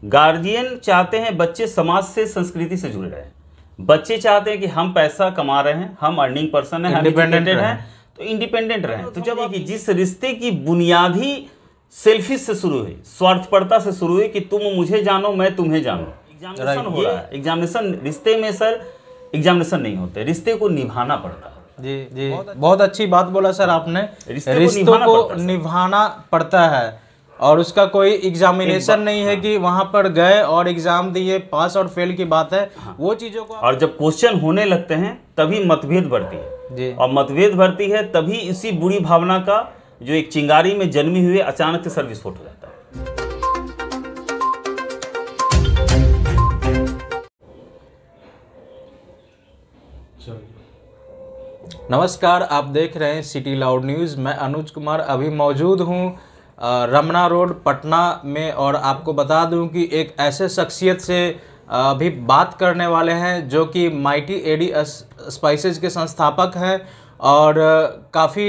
Guardian चाहते हैं बच्चे समाज से, संस्कृति से जुड़े रहें। बच्चे चाहते हैं कि हम पैसा कमा रहे हैं, हम अर्निंग पर्सन हैं, हम इंडिपेंडेंट हैं, तो इंडिपेंडेंट रहें। तो जब कि जिस रिश्ते की बुनियादी सेल्फिश से शुरू हुई, स्वार्थपरता से शुरू हुई कि तुम मुझे जानो मैं तुम्हें जानो, एग्जामिनेशन हो रहा है। एग्जामिनेशन रिश्ते में सर एग्जामिनेशन नहीं होते, रिश्ते को निभाना पड़ता है। जी जी, बहुत अच्छी बात बोला सर आपने। रिश्तों को निभाना पड़ता है और उसका कोई एग्जामिनेशन नहीं है कि वहां पर गए और एग्जाम दिए, पास और फेल की बात है। हाँ। वो चीजों को, और जब क्वेश्चन होने लगते हैं तभी मतभेद बढ़ती है जी। और मतभेद बढ़ती है तभी इसी बुरी भावना का जो एक चिंगारी में जन्मी हुई अचानक से सर विस्फोट हो जाता है। नमस्कार, आप देख रहे हैं सिटी लाउड न्यूज़। मैं अनुज कुमार अभी मौजूद हूं रमना रोड पटना में और आपको बता दूं कि एक ऐसे शख्सियत से अभी बात करने वाले हैं जो कि माइटी एडी स्पाइसेज के संस्थापक हैं और काफ़ी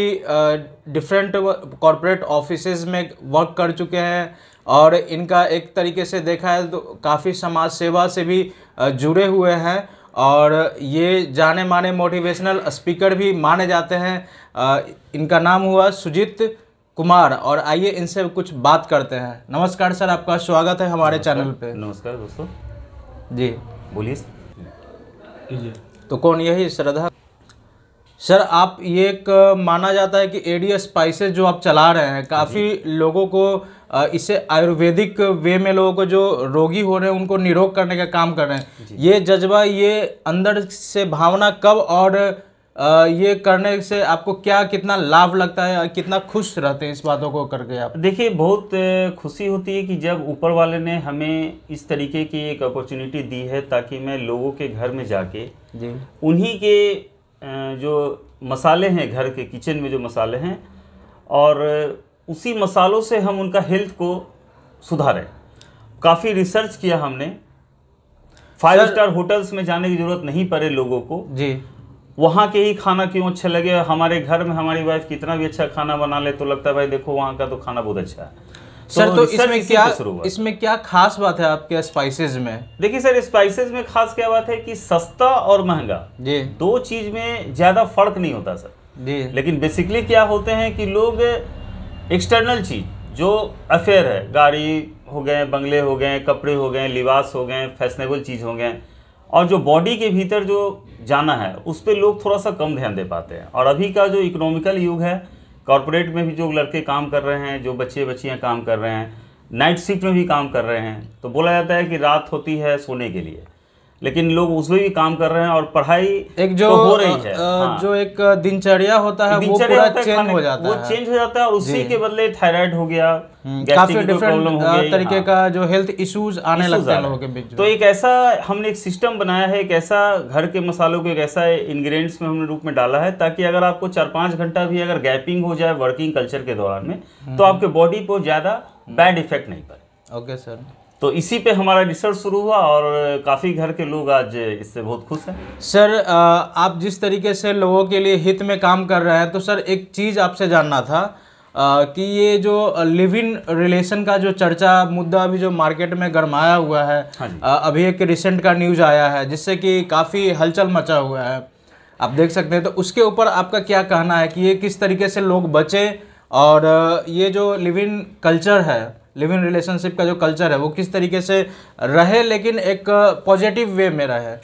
डिफरेंट कॉरपोरेट ऑफिसेज में वर्क कर चुके हैं और इनका एक तरीके से देखा है तो काफ़ी समाज सेवा से भी जुड़े हुए हैं और ये जाने माने मोटिवेशनल स्पीकर भी माने जाते हैं। इनका नाम हुआ सुजीत कुमार और आइए इनसे कुछ बात करते हैं। नमस्कार सर, आपका स्वागत है हमारे चैनल पे। नमस्कार दोस्तों जी, बोलिए। तो कौन, यही श्रद्धा सर? आप ये एक माना जाता है कि एडी स्पाइसेस जो आप चला रहे हैं, काफ़ी लोगों को इसे आयुर्वेदिक वे में लोगों को जो रोगी हो रहे हैं उनको निरोग करने का काम कर रहे हैं। ये जज्बा, ये अंदर से भावना कब और ये करने से आपको क्या, कितना लाभ लगता है, कितना खुश रहते हैं इस बातों को करके आप? देखिए, बहुत खुशी होती है कि जब ऊपर वाले ने हमें इस तरीके की एक अपॉर्चुनिटी दी है ताकि मैं लोगों के घर में जाके जी उन्हीं के जो मसाले हैं, घर के किचन में जो मसाले हैं, और उसी मसालों से हम उनका हेल्थ को सुधारें। काफ़ी रिसर्च किया हमने। 5 स्टार होटल्स में जाने की ज़रूरत नहीं पड़े लोगों को जी, वहाँ के ही खाना क्यों अच्छा लगे। हमारे घर में हमारी वाइफ कितना भी अच्छा खाना बना ले तो लगता है भाई देखो वहाँ का तो खाना बहुत अच्छा है। सर तो इसमें क्या खास बात है आपके स्पाइसेस में? देखिए सर, स्पाइसेस में खास क्या बात है कि सस्ता और महंगा जी, दो चीज में ज्यादा फर्क नहीं होता सर जी। लेकिन बेसिकली क्या होते हैं कि लोग एक्सटर्नल चीज जो अफेयर है, गाड़ी हो गए, बंगले हो गए, कपड़े हो गए, लिबास हो गए, फैशनेबल चीज हो गए, और जो बॉडी के भीतर जो जाना है उस पर लोग थोड़ा सा कम ध्यान दे पाते हैं। और अभी का जो इकोनॉमिकल युग है, कॉर्पोरेट में भी जो लड़के काम कर रहे हैं, जो बच्चे बच्चियां काम कर रहे हैं, नाइट शिफ्ट में भी काम कर रहे हैं, तो बोला जाता है कि रात होती है सोने के लिए, लेकिन लोग उसमें भी काम कर रहे हैं और पढ़ाई एक जो तो हो रही है। हाँ। जो एक दिनचर्या होता है वो पूरा चेंज हो जाता है, वो चेंज हो जाता है और उसी के बदले थायराइड हो गया, काफी डिफरेंट तरीके का जो हेल्थ इश्यूज आने लगते हैं लोगों के बीच। तो एक ऐसा हमने एक सिस्टम बनाया है, एक ऐसा घर के मसालों को एक ऐसा इंग्रेडिएंट्स में हमने रूप में डाला है ताकि अगर आपको 4-5 घंटा भी अगर गैपिंग हो जाए वर्किंग कल्चर के दौरान में तो आपके बॉडी पर ज्यादा बैड इफेक्ट नहीं पड़े। ओके सर, तो इसी पे हमारा रिसर्च शुरू हुआ और काफ़ी घर के लोग आज इससे बहुत खुश हैं। सर आप जिस तरीके से लोगों के लिए हित में काम कर रहे हैं, तो सर एक चीज़ आपसे जानना था कि ये जो लिव इन रिलेशन का जो चर्चा मुद्दा अभी जो मार्केट में गरमाया हुआ है, हाँ अभी एक रिसेंट का न्यूज़ आया है जिससे कि काफ़ी हलचल मचा हुआ है, आप देख सकते हैं। तो उसके ऊपर आपका क्या कहना है कि ये किस तरीके से लोग बचे और ये जो लिव इन कल्चर है, लिव इन रिलेशनशिप का जो कल्चर है वो किस तरीके से रहे लेकिन एक पॉजिटिव वे में रहे?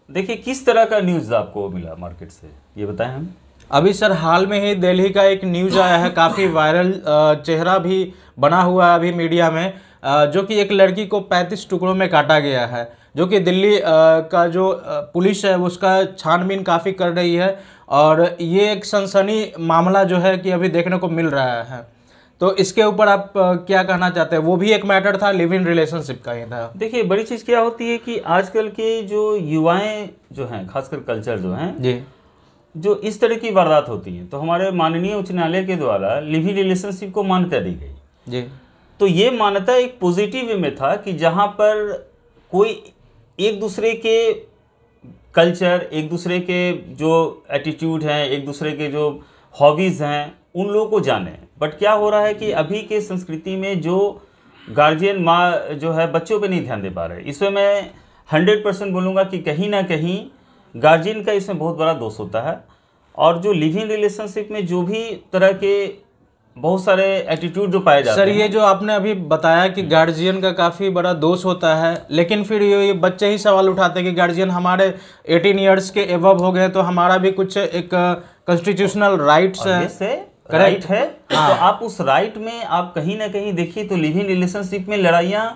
देखिए, किस तरह का न्यूज़ आपको मिला मार्केट से, ये बताएं हम। अभी सर हाल में ही दिल्ली का एक न्यूज़ आया है, काफ़ी वायरल चेहरा भी बना हुआ है अभी मीडिया में, जो कि एक लड़की को 35 टुकड़ों में काटा गया है, जो कि दिल्ली का जो पुलिस है उसका छानबीन काफ़ी कर रही है और ये एक सनसनी मामला जो है कि अभी देखने को मिल रहा है। तो इसके ऊपर आप क्या कहना चाहते हैं? वो भी एक मैटर था, लिव इन रिलेशनशिप का ही था। देखिए, बड़ी चीज़ क्या होती है कि आजकल के जो युवाएं जो हैं, खासकर कल्चर जो हैं जी, जो इस तरह की वारदात होती हैं, तो हमारे माननीय उच्च न्यायालय के द्वारा लिव इन रिलेशनशिप को मान्यता दी गई जी। तो ये मान्यता एक पॉजिटिव वे में था कि जहाँ पर कोई एक दूसरे के कल्चर, एक दूसरे के जो एटीट्यूड हैं, एक दूसरे के जो हॉबीज़ हैं, उन लोगों को जाने। बट क्या हो रहा है कि अभी के संस्कृति में जो गार्जियन माँ जो है बच्चों पे नहीं ध्यान दे पा रहे। इसमें मैं 100% बोलूँगा कि कहीं ना कहीं गार्जियन का इसमें बहुत बड़ा दोष होता है। और जो लिविंग रिलेशनशिप में जो भी तरह के बहुत सारे एटीट्यूड जो पाए जाते हैं। सर ये जो आपने अभी बताया कि गार्जियन का काफ़ी बड़ा दोष होता है, लेकिन फिर ये बच्चे ही सवाल उठाते हैं कि गार्जियन हमारे 18 इयर्स के एबव हो गए तो हमारा भी कुछ एक कॉन्स्टिट्यूशनल राइट्स है, राइट है। तो आप उस राइट में आप कहीं ना कहीं देखिए तो लिविंग रिलेशनशिप में लड़ाइयाँ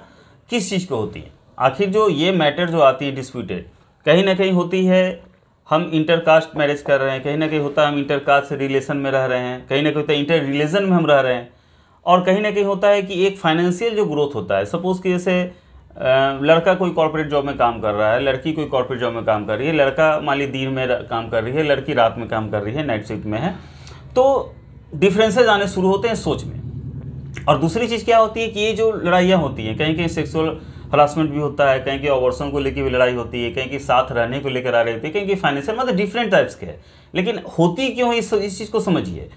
किस चीज़ को होती हैं। आखिर जो ये मैटर जो आती है डिस्प्यूटेड, कहीं ना कहीं होती है हम इंटरकास्ट मैरिज कर रहे हैं, कहीं ना कहीं होता है हम इंटरकास्ट रिलेशन में रह रहे हैं, कहीं ना कहीं होता है इंटर रिलीजन में हम रह रहे हैं, और कहीं ना कहीं होता है कि एक फाइनेंशियल जो ग्रोथ होता है। सपोज़ कि जैसे लड़का कोई कॉर्पोरेट जॉब में काम कर रहा है, लड़की कोई कॉर्पोरेट जॉब में काम कर रही है, लड़का मान ली दिन में काम कर रही है, लड़की रात में काम कर रही है, नाइट शिफ्ट में है, तो डिफरेंसेज आने शुरू होते हैं सोच में। और दूसरी चीज़ क्या होती है कि ये जो लड़ाइयाँ होती हैं, कहीं कहीं सेक्सुअल हरासमेंट भी होता है, कहीं की अबॉर्शन को लेकर भी लड़ाई होती है, कहीं की साथ रहने को लेकर आ रही होती है, कहीं की फाइनेंशियल, मतलब डिफरेंट टाइप्स के हैं। लेकिन होती क्यों इस चीज़ को समझिए।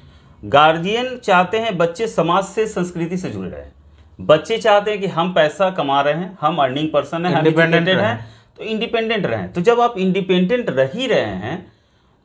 गार्जियन चाहते हैं बच्चे समाज से, संस्कृति से जुड़े रहें। बच्चे चाहते हैं कि हम पैसा कमा रहे हैं, हम अर्निंग पर्सन हैं, हम इंडिपेंडेंट हैं, तो इंडिपेंडेंट रहें। तो जब आप इंडिपेंडेंट रह ही रहे हैं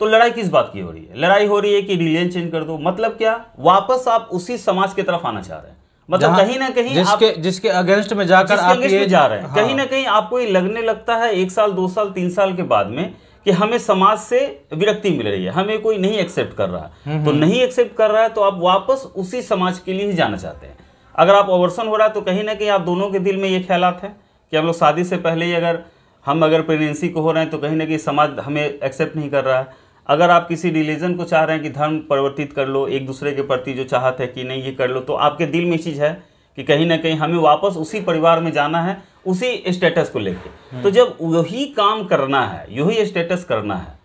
तो लड़ाई किस बात की हो रही है? लड़ाई हो रही है कि रिलीजन चेंज कर दो। मतलब क्या, वापस आप उसी समाज की तरफ आना चाह रहे हैं। मतलब कहीं ना कहीं जिसके अगेंस्ट में जाकर आप ये जा रहे हैं। हाँ। कहीं ना कहीं आपको ये लगने लगता है 1 साल 2 साल 3 साल के बाद में कि हमें समाज से विरक्ति मिल रही है, हमें कोई नहीं एक्सेप्ट कर रहा है। तो नहीं एक्सेप्ट कर रहा है तो आप वापस उसी समाज के लिए ही जाना चाहते हैं। अगर आप अबॉर्शन हो रहा है तो कहीं ना कहीं आप दोनों के दिल में ये ख्यालात हैं कि हम लोग शादी से पहले ही अगर प्रेगनेंसी को हो रहे हैं तो कहीं ना कहीं समाज हमें एक्सेप्ट नहीं कर रहा है। अगर आप किसी रिलीजन को चाह रहे हैं कि धर्म परिवर्तित कर लो, एक दूसरे के प्रति जो चाहत है कि नहीं ये कर लो, तो आपके दिल में चीज़ है कि कहीं ना कहीं हमें वापस उसी परिवार में जाना है, उसी स्टेटस को लेके। तो जब वही काम करना है, यही स्टेटस करना है,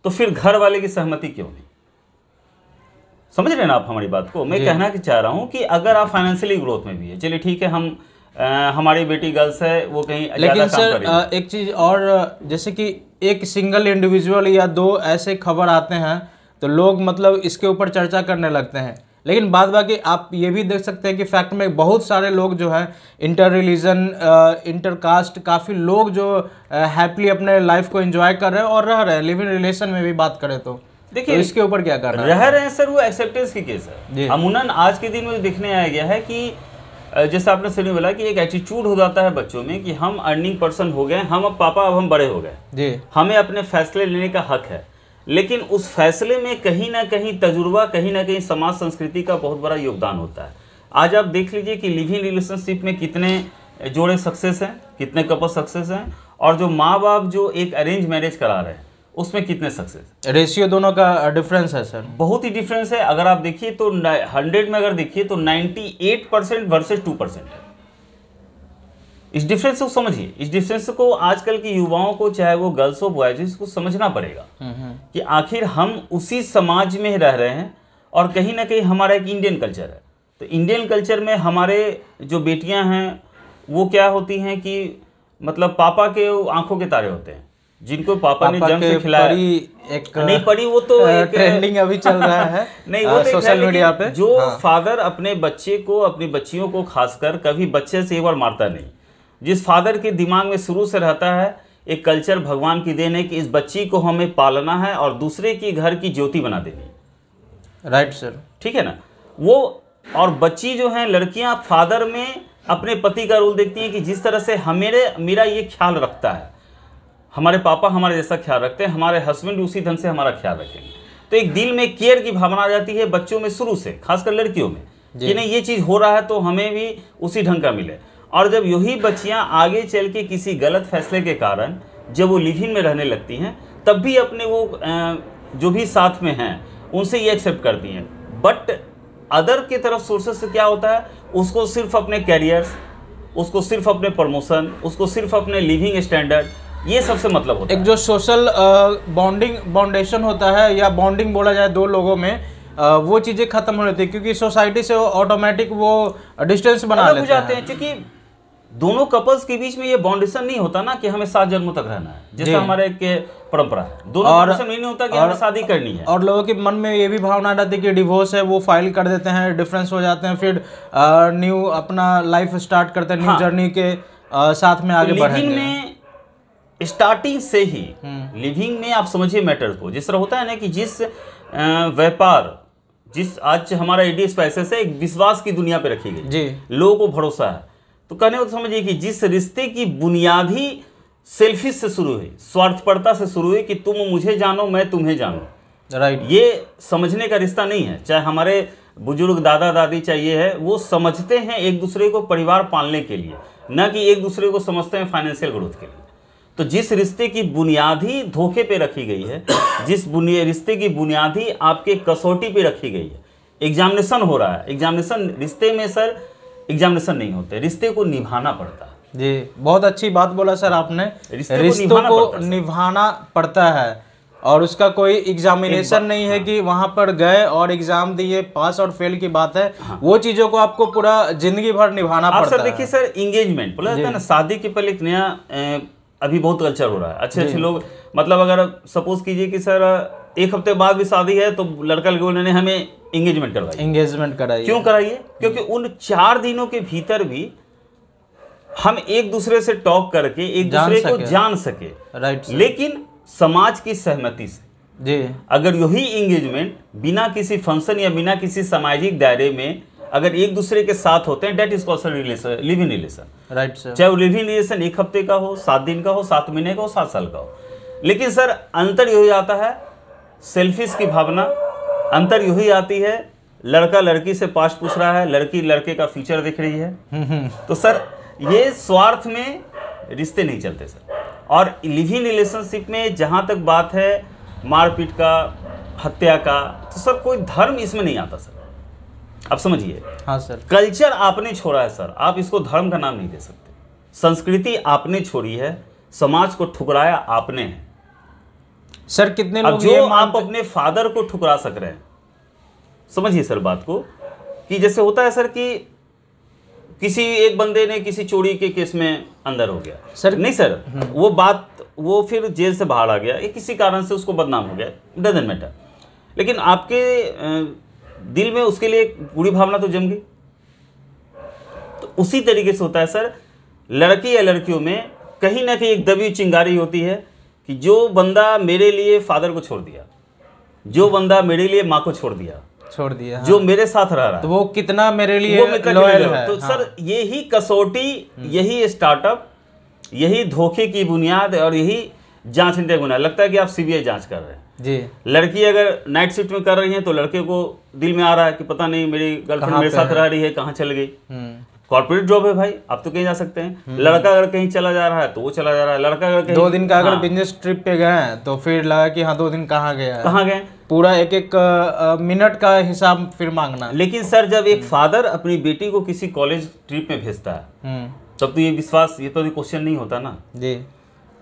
तो फिर घर वाले की सहमति क्यों नहीं? समझ रहे हैं ना आप हमारी बात को? मैं कहना चाह रहा हूँ कि अगर आप फाइनेंशियली ग्रोथ में भी है, चलिए ठीक है, हम हमारी बेटी गर्ल्स है वो कहीं लेकिन सर एक चीज़ और, जैसे कि एक सिंगल इंडिविजुअल या 2 ऐसे खबर आते हैं तो लोग मतलब इसके ऊपर चर्चा करने लगते हैं, लेकिन बाद बाकी आप ये भी देख सकते हैं कि फैक्ट में बहुत सारे लोग जो हैं इंटर रिलीजन, इंटरकास्ट, काफ़ी लोग जो हैप्पीली अपने लाइफ को एंजॉय कर रहे हैं और रह रहे हैं। लिविंग रिलेशन में भी बात करें तो देखिए, तो इसके ऊपर क्या कर रह रहे हैं सर, वो एक्सेप्टेंस की केस है। अमूनन आज के दिन में देखने आया गया है कि जैसे आपने सही बोला कि एक एटीट्यूड हो जाता है बच्चों में कि हम अर्निंग पर्सन हो गए, हम अब पापा, अब हम बड़े हो गए, हमें अपने फैसले लेने का हक है। लेकिन उस फैसले में कहीं ना कहीं तजुर्बा, कहीं ना कहीं समाज संस्कृति का बहुत बड़ा योगदान होता है। आज आप देख लीजिए कि लिविंग रिलेशनशिप में कितने जोड़े सक्सेस हैं, कितने कपल सक्सेस हैं, और जो माँ बाप जो एक अरेंज मैरिज करा रहे हैं उसमें कितने सक्सेस। रेशियो दोनों का डिफरेंस है सर, बहुत ही डिफरेंस है। अगर आप देखिए तो 100 में अगर देखिए तो 98% वर्सेस 2% है। इस डिफरेंस को समझिए, इस डिफरेंस को आजकल के युवाओं को, चाहे वो गर्ल्स हो बॉयज, इसको समझना पड़ेगा कि आखिर हम उसी समाज में रह रहे हैं और कहीं ना कहीं हमारा एक इंडियन कल्चर है। तो इंडियन कल्चर में हमारे जो बेटियां हैं वो क्या होती हैं कि मतलब पापा के आंखों के तारे होते हैं, जिनको पापा ने जन्म से खिलाया। नहीं पड़ी, वो तो एक ट्रेंडिंग अभी चल रहा है नहीं वो सोशल मीडिया पे। जो फादर अपने बच्चे को, अपनी बच्चियों को खासकर कभी बच्चे से एक बार मारता नहीं, जिस फादर के दिमाग में शुरू से रहता है एक कल्चर भगवान की देन है कि इस बच्ची को हमें पालना है और दूसरे की घर की ज्योति बना देनी। राइट सर, ठीक है ना। वो और बच्ची जो है लड़कियां फादर में अपने पति का रोल देखती हैं कि जिस तरह से मेरा ये ख्याल रखता है, हमारे पापा हमारे जैसा ख्याल रखते हैं, हमारे हस्बैंड उसी ढंग से हमारा ख्याल रखेंगे। तो एक दिल में केयर की भावना आ जाती है बच्चों में शुरू से, खासकर लड़कियों में, कि नहीं ये चीज़ हो रहा है तो हमें भी उसी ढंग का मिले। और जब यही बच्चियां आगे चल के किसी गलत फैसले के कारण जब वो लिविंग में रहने लगती हैं, तब भी अपने वो जो भी साथ में हैं उनसे ये एक्सेप्ट करती हैं। बट अदर की तरफ सोर्सेस से क्या होता है, उसको सिर्फ अपने कैरियर्स, उसको सिर्फ अपने प्रमोशन, उसको सिर्फ अपने लिविंग स्टैंडर्ड, ये सबसे मतलब होता है। एक जो सोशल बाउंडेशन होता है या बॉन्डिंग बोला जाए दो लोगों में, वो चीज़ें खत्म हो जाती है क्योंकि सोसाइटी से ऑटोमेटिक वो डिस्टेंस बना लेते हैं। क्योंकि दोनों कपल्स के बीच में ये बाउंडेशन नहीं होता ना कि हमें 7 जन्मों तक रहना है, जैसा हमारे के परंपरा है। दोनों बाउंडेशन नहीं होता कि हमें शादी करनी है। और लोगों के मन में ये भी भावना रहती है कि डिवोर्स है वो फाइल कर देते हैं, डिफरेंस हो जाते हैं, फिर न्यू अपना लाइफ स्टार्ट करते हैं, न्यू जर्नी के साथ में आगे बढ़ेंगे। लिविंग में स्टार्टिंग से ही लिविंग में आप समझिए मैटर को, जिस तरह होता है ना कि जिस व्यापार, जिस आज हमारा एडीएस स्पाइसेस है, एक विश्वास की दुनिया पे रखी गई जी, लोगों को भरोसा है। तो कहने को समझिए कि जिस रिश्ते की बुनियाद ही सेल्फिश से शुरू हुई, स्वार्थपरता से शुरू हुई कि तुम मुझे जानो मैं तुम्हें जानूं, राइट, ये समझने का रिश्ता नहीं है। चाहे हमारे बुजुर्ग दादा दादी चाहिए है, वो समझते हैं एक दूसरे को परिवार पालने के लिए, न कि एक दूसरे को समझते हैं फाइनेंशियल ग्रोथ के लिए। तो जिस रिश्ते की बुनियाद ही धोखे पे रखी गई है, जिस रिश्ते की बुनियाद ही आपके कसौटी पे रखी गई है, एग्जामिनेशन हो रहा है, एग्जामिनेशन रिश्ते में सर एग्जामिनेशन नहीं होते, रिश्ते को निभाना पड़ता है। जी, बहुत अच्छी बात बोला सर आपने, रिश्तों को निभाना पड़ता है और उसका कोई एग्जामिनेशन नहीं है कि वहां पर गए और एग्जाम दिए, पास और फेल की बात है। हाँ। वो चीजों को आपको पूरा जिंदगी भर निभाना पड़ता है। सर देखिए सर, इंगेजमेंट बोला जाता है ना, शादी के पहले एक नया अभी बहुत कल्चर हो रहा है। अच्छे अच्छे लोग, मतलब अगर सपोज कीजिए कि सर 1 हफ्ते बाद भी शादी है तो लड़का लड़की ने हमें एंगेजमेंट करवाई। क्यों कराइए? क्योंकि उन 4 दिनों के भीतर भी हम एक दूसरे से टॉक करके एक दूसरे को जान सके, राइट। लेकिन समाज की सहमति से जी, अगर यही एंगेजमेंट बिना किसी फंक्शन या बिना किसी सामाजिक दायरे में अगर एक दूसरे के साथ होते हैं, that is called relation, live in relation, right sir. चाहे वो लिव इन रिलेशन 1 हफ्ते का हो, 7 दिन का हो, 7 महीने का हो, 7 साल का हो, लेकिन सर अंतर यही आता है, सेल्फिश की भावना अंतर यही आती है। लड़का लड़की से पास्ट पूछ रहा है, लड़की लड़के का फ्यूचर देख रही है। तो सर ये स्वार्थ में रिश्ते नहीं चलते सर। और लिव इन रिलेशनशिप में जहाँ तक बात है मारपीट का, हत्या का, तो सर कोई धर्म इसमें नहीं आता सर, आप समझिए। हाँ सर, कल्चर आपने छोड़ा है सर, आप इसको धर्म का नाम नहीं दे सकते। संस्कृति आपने छोड़ी है, समाज को ठुकराया आपने है सर। कितने लोग जो आप अपने फादर को ठुकरा सक रहे हैं, समझिए सर बात को, कि जैसे होता है सर कि किसी एक बंदे ने किसी चोरी के केस में अंदर हो गया सर, नहीं सर वो बात, वो फिर जेल से बाहर आ गया या किसी कारण से उसको बदनाम हो गया, डजंट मैटर, लेकिन आपके दिल में उसके लिए एक बुरी भावना तो जम गई। तो उसी तरीके से होता है सर, लड़की या लड़कियों में कहीं ना कहीं एक दबी चिंगारी होती है कि जो बंदा मेरे लिए फादर को छोड़ दिया, जो बंदा मेरे लिए माँ को छोड़ दिया, जो मेरे साथ रह रहा है, तो वो कितना मेरे लिए लॉयल है। तो सर यही कसौटी, यही स्टार्टअप, यही धोखे की बुनियाद और यही जांच की बुनियाद। लगता है कि आप सीबीआई जांच कर रहे हैं जी। लड़की अगर नाइट शिफ्ट में कर रही है तो लड़के को दिल में आ रहा है कि पता नहीं मेरी गर्लफ्रेंड मेरे साथ रह रही है, कहाँ चल गई। कॉर्पोरेट जॉब है भाई, आप तो कहीं जा सकते हैं। लड़का अगर कहीं चला जा रहा है तो वो चला जा रहा है। लड़का अगर कहीं 2 दिन का अगर बिजनेस ट्रिप पे गए हैं तो फिर लगा कि हाँ 2 दिन कहाँ गया, कहाँ गए, पूरा एक मिनट का हिसाब फिर मांगना। लेकिन सर जब एक फादर अपनी बेटी को किसी कॉलेज ट्रिप में भेजता है तब तो ये विश्वास, ये तो क्वेश्चन नहीं होता ना जी।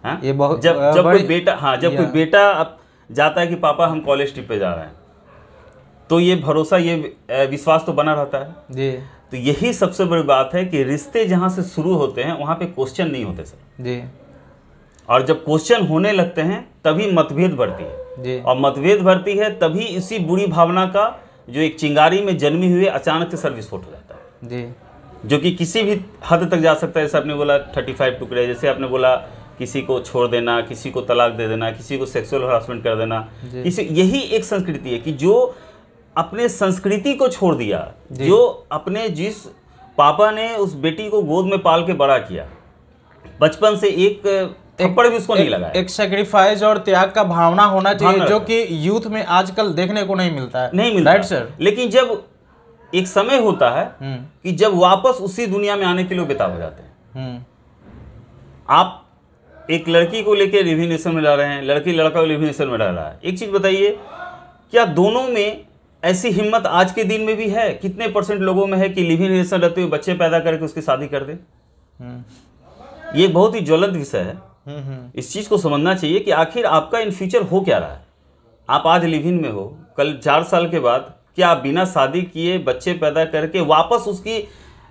हाँ, ये बहुत जब कोई बेटा, हाँ जब कोई बेटा अब जाता है कि पापा हम कॉलेज ट्रिप पे जा रहे हैं, तो ये भरोसा, ये विश्वास तो बना रहता है जी। तो यही सबसे बड़ी बात है कि रिश्ते जहाँ से शुरू होते हैं वहाँ पे क्वेश्चन नहीं होते सर जी। और जब क्वेश्चन होने लगते हैं तभी मतभेद बढ़ती है जी। और मतभेद बढ़ती है तभी इसी बुरी भावना का जो एक चिंगारी में जन्मी हुई अचानक से सर विस्फोट हो जाता है जी, जो कि किसी भी हद तक जा सकता है। जैसे आपने बोला 35 टुकड़े, जैसे आपने बोला किसी को छोड़ देना, किसी को तलाक दे देना, किसी को सेक्सुअल हरासमेंट कर देना, किसी, यही एक संस्कृति है कि जो अपने संस्कृति को छोड़ दिया, जो अपने जिस पापा ने उस बेटी को गोद में पाल के बड़ा किया, बचपन से एक थप्पड़ भी उसको नहीं लगा। एक सैक्रिफाइस और त्याग का भावना होना चाहिए, जो कि यूथ में आजकल देखने को नहीं मिलता है। नहीं मिलता, राइट सर। लेकिन जब एक समय होता है कि जब वापस उसी दुनिया में आने के लिए बेताब हो जाते हैं। आप एक लड़की को लेकर लिव इन रिलेशन में रह रहे हैं, लड़की लड़का को लिव इन रिलेशन में रह रहा है। एक चीज बताइए, क्या दोनों में ऐसी हिम्मत आज के दिन में भी है? कितने % लोगों में है कि लिव इन रिलेशन रहते हुए बच्चे पैदा करके उसकी शादी कर दे? ये बहुत ही ज्वलंत विषय है। इस चीज को समझना चाहिए कि आखिर आपका इन फ्यूचर हो क्या रहा है। आप आज लिव इन में हो, कल 4 साल के बाद क्या आप बिना शादी किए बच्चे पैदा करके वापस उसकी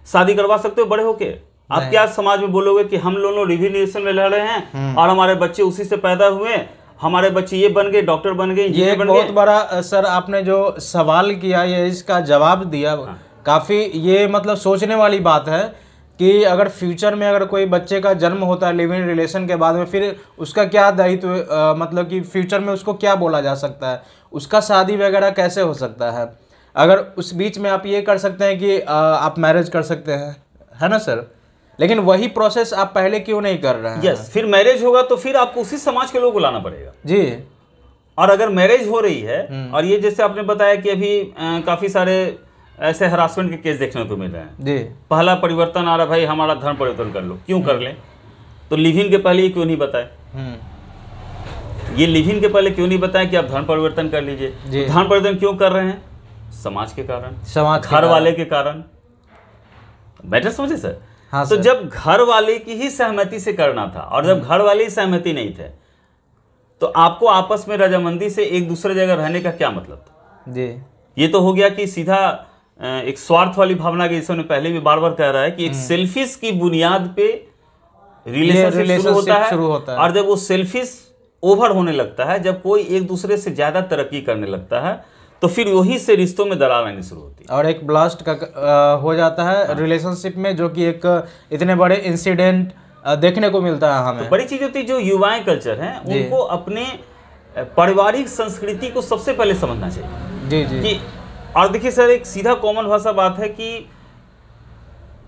शादी करवा सकते हो बड़े होके? आप क्या समाज में बोलोगे कि हम दोनों लिविंग रिलेशन में रह रहे हैं और हमारे बच्चे उसी से पैदा हुए, हमारे बच्चे ये बन गए, डॉक्टर बन गए, ये बन बहुत बड़ा सर आपने जो सवाल किया, ये इसका जवाब दिया। काफी ये मतलब सोचने वाली बात है कि अगर फ्यूचर में अगर कोई बच्चे का जन्म होता है लिविंग रिलेशन के बाद में, फिर उसका क्या दायित्व, मतलब कि फ्यूचर में उसको क्या बोला जा सकता है, उसका शादी वगैरह कैसे हो सकता है। अगर उस बीच में आप ये कर सकते हैं कि आप मैरिज कर सकते हैं, है ना सर, लेकिन वही प्रोसेस आप पहले क्यों नहीं कर रहे हैं? यस, फिर मैरिज होगा तो फिर आपको उसी समाज के लोग को लाना पड़ेगा जी। और अगर मैरिज हो रही है और ये जैसे आपने बताया कि अभी काफी सारे ऐसे हरासमेंट के केस देखने को मिल रहे हैं जी। पहला परिवर्तन आ रहा, भाई हमारा धर्म परिवर्तन कर लो, क्यों कर लें? तो लिविंग के पहले ये क्यों नहीं बताए? ये लिविंग के पहले क्यों नहीं बताया कि आप धर्म परिवर्तन कर लीजिए? धर्म परिवर्तन क्यों कर रहे हैं? समाज के कारण, समाज घर वाले के कारण। मैटर समझे सर? हाँ तो जब घर वाले की ही सहमति से करना था और जब घर वाले ही सहमति नहीं थे तो आपको आपस में रजामंदी से एक दूसरे जगह रहने का क्या मतलब था? जी। ये तो हो गया कि सीधा एक स्वार्थ वाली भावना के, जिसे पहले भी बार बार कह रहा है कि एक सेल्फिश की बुनियाद पे रिलेशनशिप शुरू होता है और जब वो सेल्फिश ओवर होने लगता है, जब कोई एक दूसरे से ज्यादा तरक्की करने लगता है तो फिर वही से रिश्तों में दरार आनी शुरू होती है और एक ब्लास्ट का हो जाता है रिलेशनशिप में, जो कि एक इतने बड़े इंसिडेंट देखने को मिलता है हमें। तो बड़ी चीज होती है जो युवाएं कल्चर हैं उनको अपने पारिवारिक संस्कृति को सबसे पहले समझना चाहिए। जी जी। कि और देखिए सर, एक सीधा कॉमन भाषा बात है कि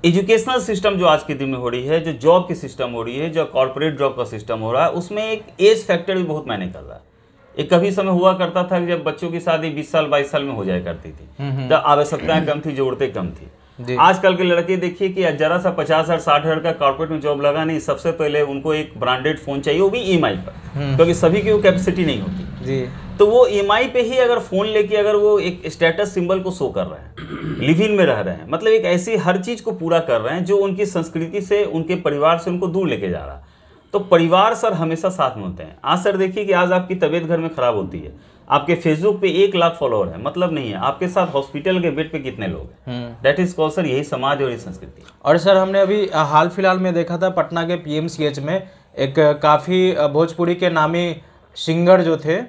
एजुकेशनल सिस्टम जो आज के दिन में हो रही है, जो जॉब की सिस्टम हो रही है, जो कॉर्पोरेट जॉब का सिस्टम हो रहा है, उसमें एक एज फैक्टर भी बहुत मायने कर रहा है। एक कभी समय हुआ करता था कि जब बच्चों की शादी 20 साल 22 साल में हो जाया करती थी, जब आवश्यकताएं कम थी, जरूरतें कम थी। आजकल के लड़के देखिए कि जरा सा 50,000 60,000 का कॉर्पोरेट में जॉब लगा नहीं, सबसे पहले उनको एक ब्रांडेड फोन चाहिए, वो भी ईएमआई पर, क्योंकि सभी की वो कैपेसिटी नहीं होती जी। तो वो ईएमआई पे ही अगर फोन लेके अगर वो एक स्टेटस सिंबल को शो कर रहे हैं, लिव इन में रह रहे हैं, मतलब एक ऐसी हर चीज को पूरा कर रहे हैं जो उनकी संस्कृति से, उनके परिवार से उनको दूर लेके जा रहा है। तो परिवार सर हमेशा साथ में होते हैं। आज सर देखिए कि आज आपकी तबीयत घर में खराब होती है, आपके फेसबुक पे 1 लाख फॉलोअर है, मतलब नहीं है आपके साथ हॉस्पिटल के बेड पे कितने लोग हैं। दैट इज कॉल्ड सर यही समाज और यही संस्कृति। और सर हमने अभी हाल फिलहाल में देखा था पटना के पीएमसीएच में एक काफ़ी भोजपुरी के नामी सिंगर जो थे,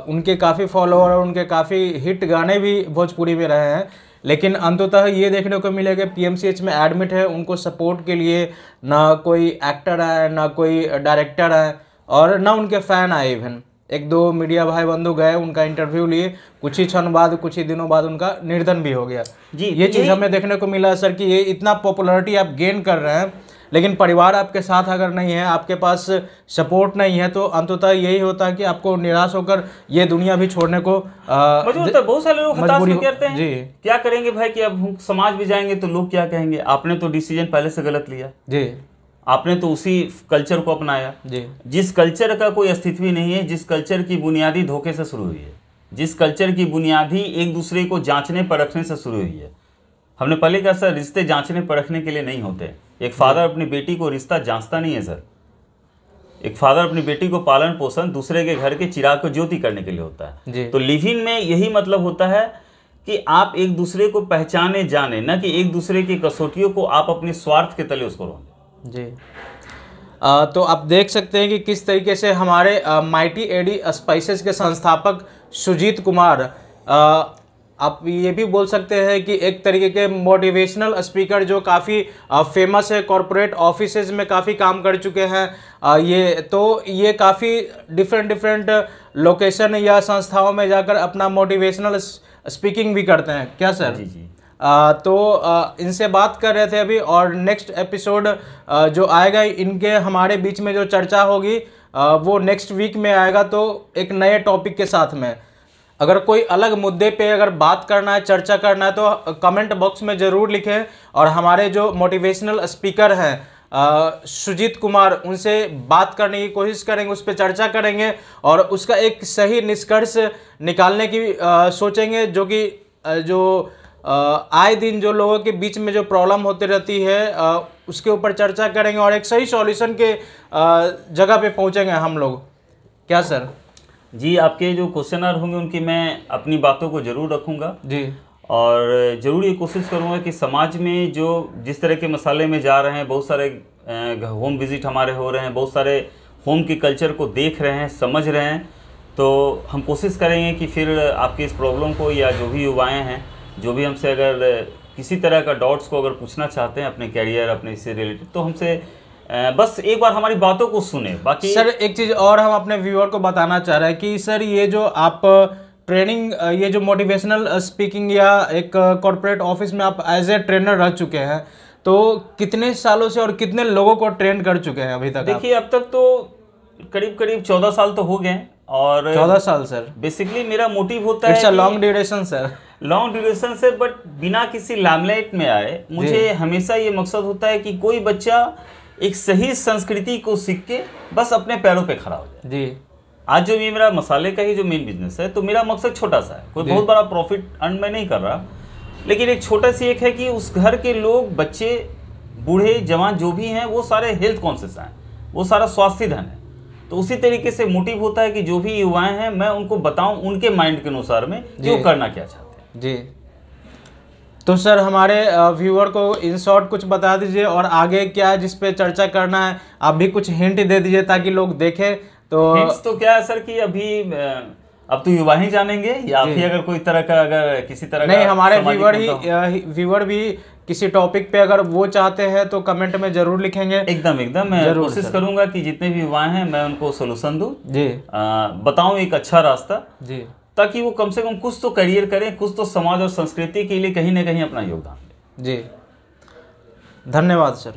उनके काफ़ी फॉलोअर और उनके काफ़ी हिट गाने भी भोजपुरी में रहे हैं, लेकिन अंततः ये देखने को मिलेगा पीएमसीएच में एडमिट है, उनको सपोर्ट के लिए ना कोई एक्टर है, ना कोई डायरेक्टर है और ना उनके फ़ैन आए। इवन 1-2 मीडिया भाई बंधु गए, उनका इंटरव्यू लिए, कुछ ही क्षण बाद, कुछ ही दिनों बाद उनका निर्धन भी हो गया जी। ये चीज़ हमें देखने को मिला सर कि ये इतना पॉपुलैरिटी आप गेन कर रहे हैं, लेकिन परिवार आपके साथ अगर नहीं है, आपके पास सपोर्ट नहीं है, तो अंततः यही होता है कि आपको निराश होकर ये दुनिया भी छोड़ने को बहुत सारे लोग हताश हो करते हैं जी। क्या करेंगे भाई कि अब हम समाज भी जाएंगे तो लोग क्या कहेंगे? आपने तो डिसीजन पहले से गलत लिया जी, आपने तो उसी कल्चर को अपनाया जी, जिस कल्चर का कोई अस्तित्व ही नहीं है, जिस कल्चर की बुनियादी धोखे से शुरू हुई है, जिस कल्चर की बुनियादी एक दूसरे को जांचने परखने से शुरू हुई है। हमने पहले कहा सर, रिश्ते जांचने परखने के लिए नहीं होते। एक फादर अपनी बेटी को रिश्ता जांचता नहीं है सर, एक फादर अपनी बेटी को पालन पोषण दूसरे के घर के चिराग को ज्योति करने के लिए होता है। तो लिव इन में यही मतलब होता है कि आप एक दूसरे को पहचाने जाने, न कि एक दूसरे की कसौटियों को आप अपने स्वार्थ के तले उसको रोने जी। तो आप देख सकते हैं कि किस तरीके से हमारे माइटी एडी स्पाइसेस के संस्थापक सुजीत कुमार, आप ये भी बोल सकते हैं कि एक तरीके के मोटिवेशनल स्पीकर जो काफ़ी फेमस है, कॉरपोरेट ऑफिसेज में काफ़ी काम कर चुके हैं। ये काफ़ी डिफरेंट लोकेशन या संस्थाओं में जाकर अपना मोटिवेशनल स्पीकिंग भी करते हैं, क्या सर? जी जी। इनसे बात कर रहे थे अभी, और नेक्स्ट एपिसोड जो आएगा इनके हमारे बीच में जो चर्चा होगी वो नेक्स्ट वीक में आएगा, तो एक नए टॉपिक के साथ में। अगर कोई अलग मुद्दे पे अगर बात करना है, चर्चा करना है, तो कमेंट बॉक्स में ज़रूर लिखें, और हमारे जो मोटिवेशनल स्पीकर हैं सुजीत कुमार, उनसे बात करने की कोशिश करेंगे, उस पर चर्चा करेंगे और उसका एक सही निष्कर्ष निकालने की सोचेंगे, जो कि आए दिन जो लोगों के बीच में जो प्रॉब्लम होती रहती है उसके ऊपर चर्चा करेंगे और एक सही सॉल्यूशन के जगह पे पहुंचेंगे हम लोग, क्या सर? जी, आपके जो क्वेश्चनर होंगे उनकी मैं अपनी बातों को जरूर रखूंगा जी, और ज़रूर ये कोशिश करूँगा कि समाज में जो जिस तरह के मसाले में जा रहे हैं, बहुत सारे होम विज़िट हमारे हो रहे हैं, बहुत सारे होम के कल्चर को देख रहे हैं, समझ रहे हैं, तो हम कोशिश करेंगे कि फिर आपकी इस प्रॉब्लम को, या जो भी युवाएँ हैं, जो भी हमसे अगर किसी तरह का डाउट्स को अगर पूछना चाहते हैं अपने कैरियर, अपने इससे रिलेटेड, तो हमसे बस एक बार हमारी बातों को सुने। बाकी सर एक चीज़ और हम अपने व्यूअर को बताना चाह रहे हैं कि सर ये जो आप ट्रेनिंग, ये जो मोटिवेशनल स्पीकिंग या एक कॉर्पोरेट ऑफिस में आप एज ए ट्रेनर रह चुके हैं, तो कितने सालों से और कितने लोगों को ट्रेन कर चुके हैं अभी तक? देखिए अब तक तो करीब 14 साल तो हो गए। और 14 साल सर। बेसिकली मेरा मोटिव होता है, it's a long duration sir. Long duration से, बट बिना किसी लाइमलाइट में आए। मुझे हमेशा ये मकसद होता है कि कोई बच्चा एक सही संस्कृति को सीख के बस अपने पैरों पे खड़ा हो जाए जी। आज जो ये मेरा मसाले का ही जो मेन बिजनेस है, तो मेरा मकसद छोटा सा है, कोई बहुत बड़ा प्रॉफिट अर्न मैं नहीं कर रहा, लेकिन एक छोटा सी एक है कि उस घर के लोग, बच्चे, बूढ़े, जवान जो भी हैं, वो सारे हेल्थ कॉन्शियस हैं, वो सारा स्वास्थ्य धन है। तो उसी तरीके से मोटिव होता है कि जो भी युवाएं हैं, मैं उनको बताऊं उनके माइंड के अनुसार में कि वो करना क्या चाहते हैं। जी। तो सर हमारे व्यूअर को इन शॉर्ट कुछ बता दीजिए, और आगे क्या जिस पे चर्चा करना है आप भी कुछ हिंट दे दीजिए ताकि लोग देखें। तो हिंट्स तो क्या है सर कि अभी अब तो युवा ही जानेंगे, या आप ही अगर कोई तरह का, अगर किसी तरह नहीं, का हमारे व्यूअर भी किसी टॉपिक पे अगर वो चाहते हैं तो कमेंट में जरूर लिखेंगे। एकदम मैं कोशिश करूंगा कि जितने भी युवा हैं मैं उनको सोल्यूशन दूं जी, बताऊं एक अच्छा रास्ता जी, ताकि वो कम से कम कुछ तो करियर करें, कुछ तो समाज और संस्कृति के लिए कहीं ना कहीं अपना योगदान दें। जी, धन्यवाद सर।